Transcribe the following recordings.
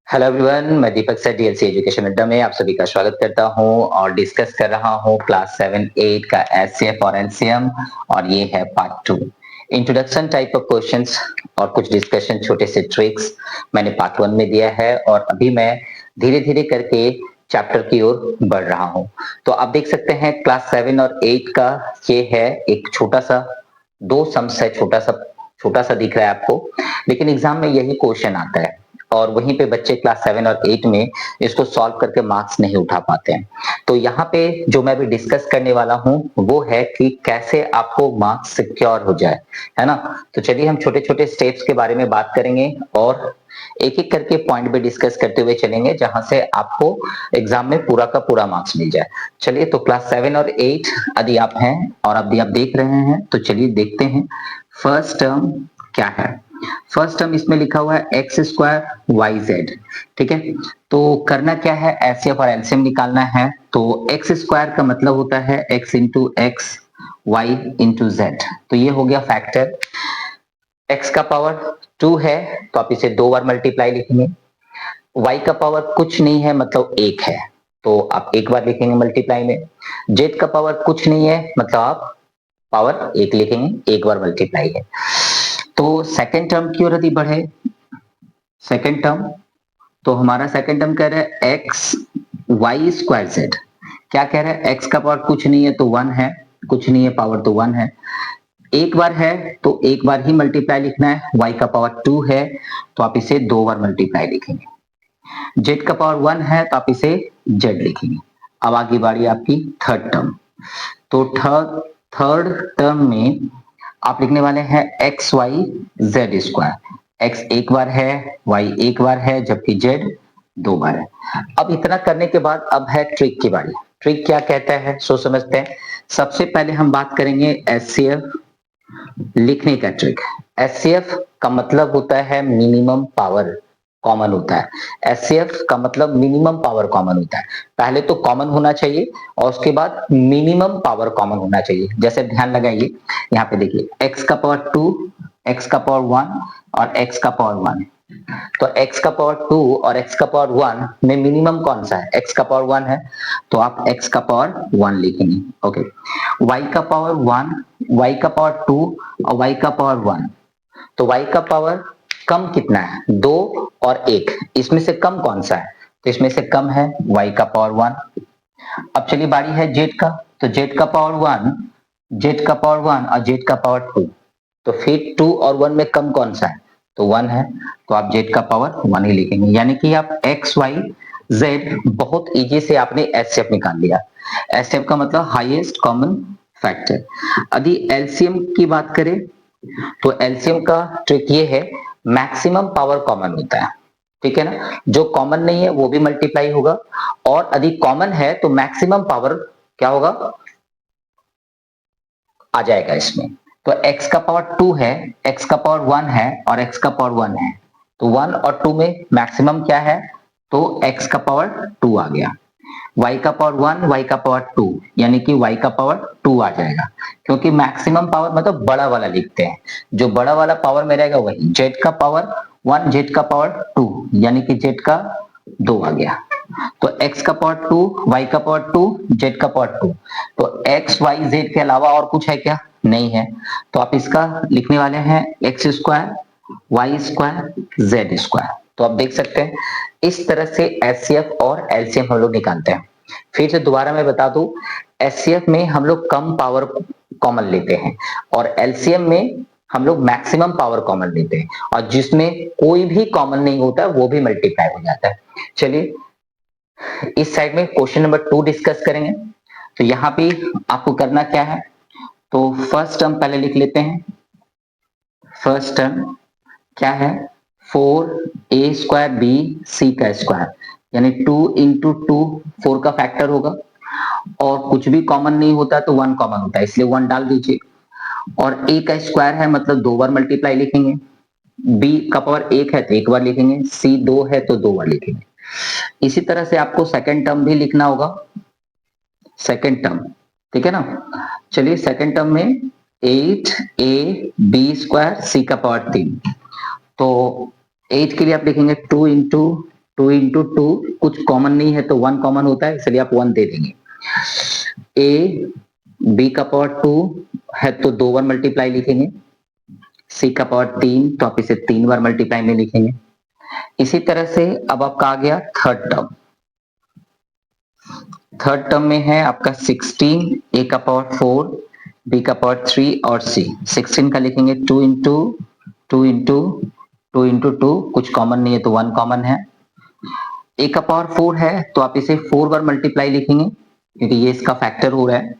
Hello everyone, मैं दीपक sir DLC education अड्डा में आप सभी का स्वागत करता हूं और डिस्कस कर रहा हूं क्लास 7-8 का एचसीएफ और एनसीएम और ये है part 2 introduction type of questions और कुछ डिस्कशन छोटे से ट्रिक्स मैंने पार्ट 1 में दिया है और अभी मैं धीरे धीरे करके चैप्टर की ओर बढ़ रहा हूं। तो आप देख सकते हैं क्लास 7 और 8 का ये है एक छोटा सा दो सम्स है, छोटा सा दिख रहा है आपको, लेकिन एग्जाम में यही क्वेश्चन आता है और वहीं पे बच्चे क्लास 7 और 8 में इसको सॉल्व करके मार्क्स नहीं उठा पाते हैं। तो यहाँ पे जो मैं भी डिस्कस करने वाला हूँ वो है कि कैसे आपको मार्क्स सिक्योर हो जाए, है ना। तो चलिए हम छोटे छोटे स्टेप्स के बारे में बात करेंगे और एक एक करके पॉइंट भी डिस्कस करते हुए चलेंगे जहां से आपको एग्जाम में पूरा का पूरा मार्क्स मिल जाए। चलिए, तो क्लास 7 और 8 यदि आप हैं और अभी आप देख रहे हैं तो चलिए देखते हैं फर्स्ट टर्म क्या है। फर्स्ट टर्म इसमें लिखा हुआ है एक्स स्क्वायर वाई जेड। ठीक है, तो करना क्या है, एचसीएफ और एलसीएम निकालना है। तो एक्स स्क्वायर का मतलब होता है X into X, Y into Z. तो ये हो गया फैक्टर। एक्स का पावर 2 है तो आप इसे दो बार मल्टीप्लाई लिखेंगे। वाई का पावर कुछ नहीं है मतलब एक है, तो आप एक बार लिखेंगे मल्टीप्लाई में। जेड का पावर कुछ नहीं है मतलब आप पावर एक लिखेंगे, एक बार मल्टीप्लाई है। तो सेकेंड टर्म की ओर यदि बढ़े, सेकेंड टर्म, तो हमारा सेकेंड टर्म कह रहा है एक्स वाई स्क्वायर जेड। क्या कह रहा है, एक्स का पावर कुछ नहीं है तो वन है, कुछ नहीं है पावर तो वन है। एक बार है तो एक बार ही मल्टीप्लाई लिखना है। वाई का पावर 2 है तो आप इसे दो बार मल्टीप्लाई लिखेंगे। जेड का पावर 1 है तो आप इसे जेड लिखेंगे। अब आगे बारी आपकी थर्ड टर्म। तो थर्ड टर्म में आप लिखने वाले हैं X Y Z square. X एक बार है, वाई एक बार है, जबकि जेड दो बार है। अब इतना करने के बाद अब है ट्रिक की बारी। ट्रिक क्या कहता है सो समझते हैं। सबसे पहले हम बात करेंगे एचसीएफ लिखने का ट्रिक। एचसीएफ का मतलब होता है मिनिमम पावर कॉमन होता है। एचसीएफ का मतलब मिनिमम पावर कॉमन होता है। पहले तो कॉमन होना चाहिए और उसके बाद मिनिमम पावर कॉमन होना चाहिए। जैसे ध्यान लगाइए, यहाँ पे देखिए एक्स का पावर 2, एक्स का पावर 1 और एक्स का पावर 1। तो x का पावर 2 और x का पावर 1 में मिनिमम कौन सा है, x का पावर 1 है तो आप x का पावर 1 लिखेंगे। ओके, y का पावर 1, y का पावर 2 और y का पावर 1। तो y का पावर कम कितना है, 2 और 1, इसमें से कम कौन सा है, तो इसमें से कम है y का पावर 1। अब चलिए बारी है z का। तो z का पावर 1, z का पावर 1 और z का पावर 2। तो फिर 2 और 1 में कम कौन सा है, तो 1 है, तो आप z का पावर 1 ही लिखेंगे। यानी कि आप x y z बहुत इजी से आपने एचसीएफ निकाल लिया। एचसीएफ का मतलब हाईएस्ट कॉमन फैक्टर। यदि एलसीएम की बात करें तो एलसीएम का ट्रिक ये है, मैक्सिमम पावर कॉमन होता है। ठीक है ना, जो कॉमन नहीं है वो भी मल्टीप्लाई होगा और यदि कॉमन है तो मैक्सिमम पावर क्या होगा, आ जाएगा इसमें। तो x का पावर 2 है, x का पावर 1 है और x का पावर 1 है। तो 1 और 2 में मैक्सिमम क्या है, तो x का पावर 2 आ गया। y का पावर 1, y का पावर 2, यानी कि y का पावर 2 आ जाएगा। क्योंकि मैक्सिमम पावर मतलब बड़ा वाला लिखते हैं, जो बड़ा वाला पावर में रहेगा वही। z का पावर 1, z का पावर 2, यानी कि z का 2 आ गया। तो x का पावर 2, y का पावर 2, z का पावर 2। तो x y z के अलावा और कुछ है क्या, नहीं है। तो आप इसका लिखने वाले हैं X square Y square Z square. तो आप देख सकते हैं इस तरह से एचसीएफ और एलसीएम हम लोग निकालते हैं। फिर से दोबारा मैं बता दूं, एचसीएफ में हम लोग कम पावर कॉमन लेते हैं और एलसीएम में हम लोग मैक्सिमम पावर कॉमन लेते हैं और जिसमें कोई भी कॉमन नहीं होता वो भी मल्टीप्लाई हो जाता है। चलिए इस साइड में क्वेश्चन नंबर 2 डिस्कस करेंगे। तो यहाँ पे आपको करना क्या है, तो फर्स्ट टर्म पहले लिख लेते हैं। फर्स्ट टर्म क्या है, 4a स्क्वायर बी सी का स्क्वायर, यानी 2 इंटू 2 4 का फैक्टर होगा और कुछ भी कॉमन नहीं होता तो 1 कॉमन होता है, इसलिए 1 डाल दीजिए। और a का स्क्वायर है मतलब दो बार मल्टीप्लाई लिखेंगे। b का पावर 1 है तो एक बार लिखेंगे, c 2 है तो दो बार लिखेंगे। इसी तरह से आपको सेकंड टर्म भी लिखना होगा, सेकंड टर्म। ठीक है ना, चलिए सेकंड टर्म में 8a b स्क्वायर c का पावर 3। तो 8 के लिए आप लिखेंगे 2 इंटू 2 इंटू टू, कुछ कॉमन नहीं है तो 1 कॉमन होता है, इसलिए आप 1 दे देंगे। ए बी का पावर 2 है तो 2 बार मल्टीप्लाई लिखेंगे। सी का पावर 3 तो आप इसे 3 बार मल्टीप्लाई में लिखेंगे। इसी तरह से अब आपका आ गया थर्ड टर्म। थर्ड टर्म में है आपका 16, ए का पावर 4, बी का पावर 3 और सी। 16 का लिखेंगे 2 into two into two into two, कुछ कॉमन नहीं है तो 1 कॉमन है। ए का पावर 4 है तो आप इसे 4 बार मल्टीप्लाई लिखेंगे क्योंकि ये इसका फैक्टर हो रहा है।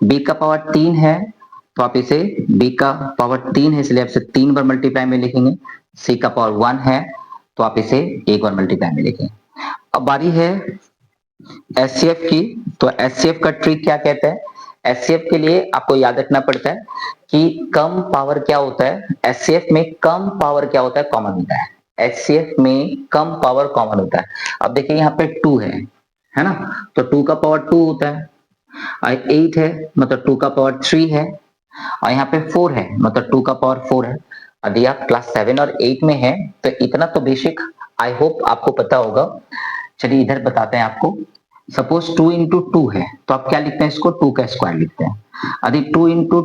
बी का पावर 3 है तो आप इसे, बी का पावर 3 है इसलिए आप इसे 3 बार मल्टीप्लाई में लिखेंगे। सी का पावर 1 है तो आप इसे 1 बार मल्टीप्लाई में लिखेंगे। अब बारी है एचसीएफ की। तो एचसीएफ का ट्रिक क्या कहता है? एचसीएफ के लिए आपको याद रखना पड़ता है कि कम पावर क्या होता है, एचसीएफ में कम पावर क्या होता है, कॉमन होता है। एचसीएफ में कम पावर कॉमन होता है। अब देखिए यहाँ पे 2 है ना, तो 2 का पावर 2 होता है, और 8 है मतलब 2 का पावर 3 है, और यहाँ पे 4 है मतलब 2 का पावर 4 है। यदि आप क्लास 7 और 8 में है तो इतना तो बेसिक आई होप आपको पता होगा। चलिए इधर बताते हैं आपको। सपोज 2 इंटू टू है तो आप क्या लिखते हैं, इसको 2 का स्क्वायर लिखते हैं। यदि 2 इंटू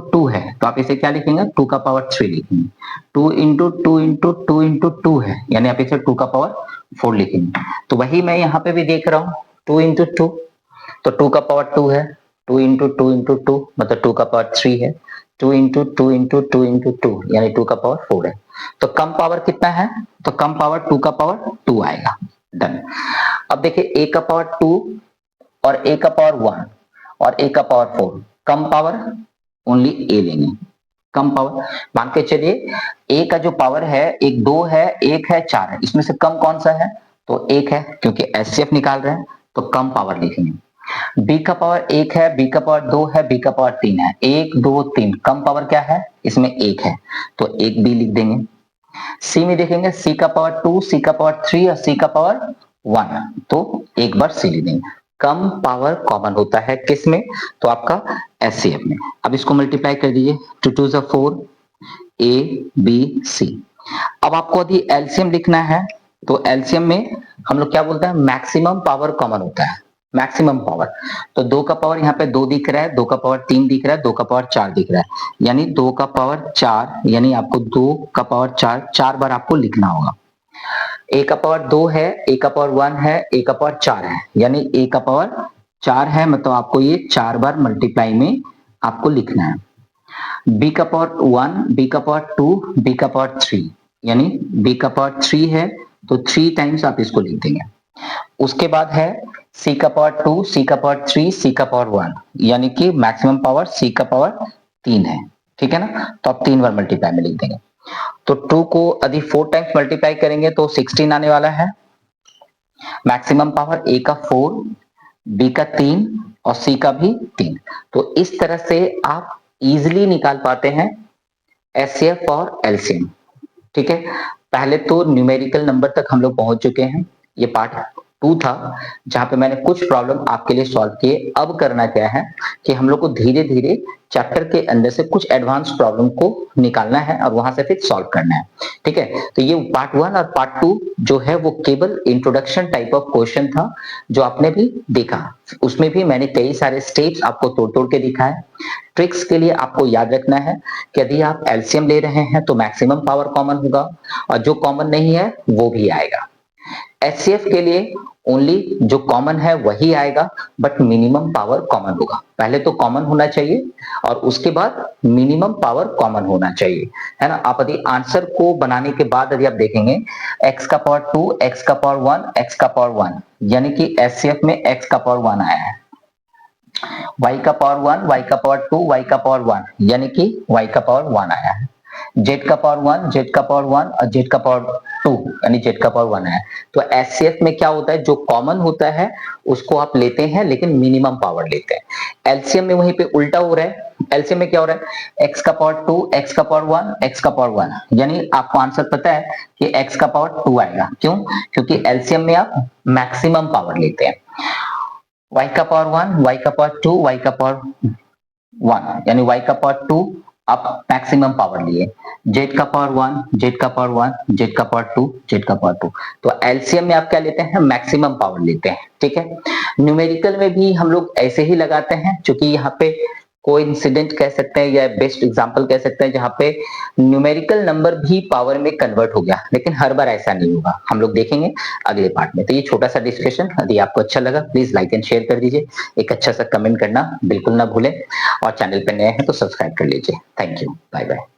टू है तो आप इसे क्या लिखेंगे, 2 का पावर 3 लिखेंगे। 2 इंटू टू है यानी आप इसे 2 का पावर 4 लिखेंगे। तो वही मैं यहाँ पे भी देख रहा हूँ, 2 इंटू टू तो 2 का पावर 2 है, 2 इंटू टू मतलब 2 का पावर 3 है, 2 इंटू टू यानी 2 का पावर 4 है। तो कम पावर कितना है, तो कम पावर 2 का पावर 2 आएगा। डन। अब देखिए ए का पावर 2 और ए का पावर 1 और ए का पावर 4, कम पावर ओनली ए लेंगे। कम पावर मान के चलिए ए का जो पावर है, एक 2 है, एक है, 4 है, इसमें से कम कौन सा है, तो 1 है क्योंकि एचसीएफ निकाल रहे हैं तो कम पावर लिखेंगे। बी का पावर 1 है, बी का पावर 2 है, बी का पावर 3 है, 1 2 3, कम पावर क्या है, इसमें 1 है तो 1 बी लिख देंगे। सी में देखेंगे सी का पावर 2, सी का पावर 3 और सी का पावर 1, तो एक बार सी लिख देंगे। कम पावर कॉमन होता है किस में, तो आपका एचसीएफ में। अब इसको मल्टीप्लाई कर दीजिए, 2 2 जा 4, ए बी सी। अब आपको यदि एलसीएम लिखना है तो एलसीएम में हम लोग क्या बोलते हैं, मैक्सिमम पावर कॉमन होता है। मैक्सिमम पावर तो 2 का पावर यहाँ पे 2 दिख रहा है, 2 का पावर 3 दिख रहा है, 2 का पावर 4 दिख रहा है, यानी 2 का पावर 4 यानी आपको 2 का पावर 4 बार आपको लिखना होगा। ए का पावर 2 है, ए का पावर 1 है, ए का पावर 4 है, यानी ए का पावर 4 है मतलब आपको ये 4 बार मल्टीप्लाई में आपको लिखना है। बी का पावर 1, बी का पावर 2, बी का पावर 3, यानी बी का पावर 3 है तो 3 टाइम्स आप इसको लिख देंगे। उसके बाद है सी का पावर 2, सी का पावर 3, सी का पावर 1, यानी कि मैक्सिमम पावर सी का पावर 3 है, ठीक है ना, तो आप 3 बार मल्टीप्लाई में लिख देंगे। तो 2 को यदि 4 टाइम्स मल्टीप्लाई करेंगे तो 16 आने वाला है। मैक्सिमम पावर ए का 4, बी का 3 और सी का भी 3। तो इस तरह से आप इजीली निकाल पाते हैं एचसीएफ और एलसीएम, ठीक है। पहले तो न्यूमेरिकल नंबर तक हम लोग पहुंच चुके हैं, ये पार्ट 2 था जहां पे मैंने कुछ प्रॉब्लम आपके लिए सॉल्व किए। अब करना क्या है कि हम लोग को धीरे धीरे चैप्टर के अंदर से कुछ एडवांस प्रॉब्लम को निकालना है और वहां से फिर सॉल्व करना है, ठीक है। तो ये पार्ट 1 और पार्ट 2 जो है वो केवल इंट्रोडक्शन टाइप ऑफ क्वेश्चन था जो आपने भी देखा। उसमें भी मैंने कई सारे स्टेप्स आपको तोड़ तोड़ के दिखाए। ट्रिक्स के लिए आपको याद रखना है कि यदि आप एलसीएम ले रहे हैं तो मैक्सिमम पावर कॉमन होगा और जो कॉमन नहीं है वो भी आएगा। एचसीएफ के लिए ओनली जो कॉमन है वही आएगा, बट मिनिमम पावर कॉमन होगा। पहले तो कॉमन होना चाहिए और उसके बाद मिनिमम पावर कॉमन होना चाहिए, है ना। आप यदि आंसर को बनाने के बाद यदि आप देखेंगे x का पावर 2, x का पावर 1, x का पावर 1, यानी कि एचसीएफ में x का पावर 1 आया है, y का पावर 1, y का पावर 2, y का पावर 1, यानी कि y का पावर 1 आया है, z का पावर 1, z का पावर 1 और z का पावर 2 यानी z का पावर 1 है। तो एचसीएफ में क्या होता है, जो कॉमन होता है उसको आप लेते हैं लेकिन मिनिमम पावर लेते हैं। एलसीएम में वहीं पे उल्टा हो रहा है। एलसीएम में क्या हो रहा है, x का पावर 2, x का पावर 1, x का पावर 1, यानी आपको आंसर पता है कि x का पावर 2 आएगा। क्यों, क्योंकि एलसीएम में आप मैक्सिमम पावर लेते हैं। y का पावर 1, y का पावर 2, y का पावर 1, यानी y का पावर 2 आप मैक्सिमम पावर लिए, जेड का पावर 1, जेड का पावर 1, जेड का पावर 2, जेड का पावर 2। तो एलसीएम में आप क्या लेते हैं, मैक्सिमम पावर लेते हैं, ठीक है। न्यूमेरिकल में भी हम लोग ऐसे ही लगाते हैं, क्योंकि यहाँ पे कोइंसिडेंट कह सकते हैं या बेस्ट एग्जांपल कह सकते हैं, जहाँ पे न्यूमेरिकल नंबर भी पावर में कन्वर्ट हो गया, लेकिन हर बार ऐसा नहीं होगा, हम लोग देखेंगे अगले पार्ट में। तो ये छोटा सा डिस्कशन, यदि आपको अच्छा लगा प्लीज लाइक एंड शेयर कर दीजिए, एक अच्छा सा कमेंट करना बिल्कुल ना भूलें, और चैनल पर नए हैं तो सब्सक्राइब कर लीजिए। Thank you, bye bye.